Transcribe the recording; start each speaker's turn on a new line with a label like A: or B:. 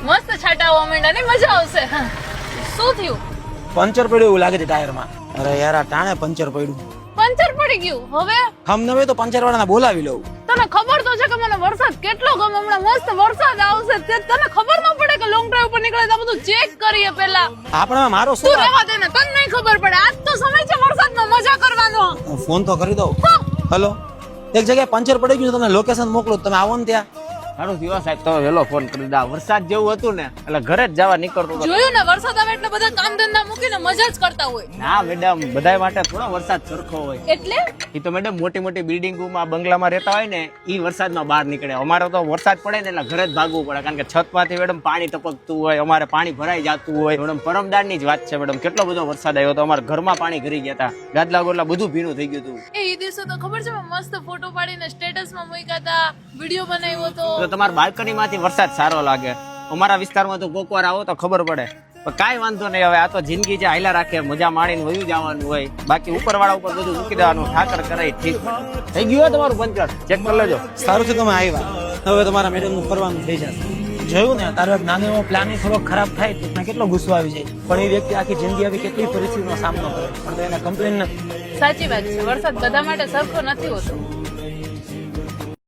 A: મસ્ત છાંટાવા માંડ્યા ને મજા આવશે. શું થયું?
B: પંચર પડ્યું એવું લાગે છે ટાયરમાં. અરે યાર આ ટાણે પંચર પડ્યું.
A: પંચર પડી ગયું. હવે
B: હમ નવે તો પંચર વાળાને બોલાવી લઉં.
A: તને ખબર તો છે કે મને વરસાદ કેટલો ગમે. હમણાં મસ્ત વરસાદ આવશે. તને ખબર ન પડે કે લોંગ ડ્રાઈવ પર નીકળે તો બધું ચેક કરીએ પેલા.
B: આપણે મારો
A: તું
B: શું
A: રહેવા દે ને, તને નહીં ખબર પડે. આજ તો સમય છે વરસાદનો મજા કરવાનો.
B: ફોન તો કરી દઉં. હલો, એક જગ્યાએ પંચર પડી ગયું, તમને લોકેશન મોકલું, તમે આવો ને ત્યાં.
C: સારું થયું સાહેબ, તો વેલો ફોન કરી દા. વરસાદ જેવું હતું ને એટલે ઘરે જ જવા નીકળતો હતો.
A: જોયું ને, વરસાદ આવે એટલે બધા કામ ધંધા મૂકીને મજા જ કરતા હોય.
C: ના મેડમ, બધા માટે થોડો વરસાદ સરખો હોય.
A: એટલે
C: એ તો મેડમ મોટી મોટી બિલ્ડિંગોમાં બંગલામાં રહેતા હોય ને એ વરસાદમાં બહાર નીકળે. અમારે તો વરસાદ પડે ને એટલે ઘરે જ ભાગવું પડે, કારણ કે છતમાંથી મેડમ પાણી ટપકતું હોય, અમારે પાણી ભરાઈ જતું હોય. મેડમ પરમદારની જ વાત છે મેડમ, કેટલો બધો વરસાદ આવ્યો હતો. અમારા ઘરમાં પાણી ઘરી ગયા હતા, ગાદલા ગોદલા બધું ભીનું થઈ ગયું હતું.
A: એ દિવસે તો ખબર છે મેં મસ્ત ફોટો પાડીને સ્ટેટસમાં મૂક્યા હતા, વિડિયો બનાવ્યો હતો.
C: તો તમારા બાલ્કની માંથી વરસાદ સારો લાગે. અમારા વિસ્તારમાં તો કોક વાર આવો તો ખબર પડે. પણ કાંઈ વાંધો નહીં, હવે આ તો જિંદગી જે હાલ્યા રાખે, મજા માણીને વયું જવાનું હોય. બાકી ઉપરવાળા ઉપર બધું મૂકી દેવાનું, ઠાકર કરાય ઠીક. થઈ ગયું હોય તમારું પંચર, ચેક કરી લેજો.
B: સારું છે તમે આવ્યા. હવે તમારા મેડમ નું ફરવાનું થઈ જશે. જોયું ને, તારો એક નાનો એવો પ્લાનિંગ થોડો ખરાબ થાય તો તને કેટલો ગુસ્સો આવી જાય. પણ એ વ્યક્તિ આખી જિંદગી આવી કેટલી પરિસ્થિતિનો સામનો કરે, પણ તો એને કમ્પ્લેન નથી.
A: સાચી વાત છે, વરસાદ બધા માટે સરખો નથી હોતો.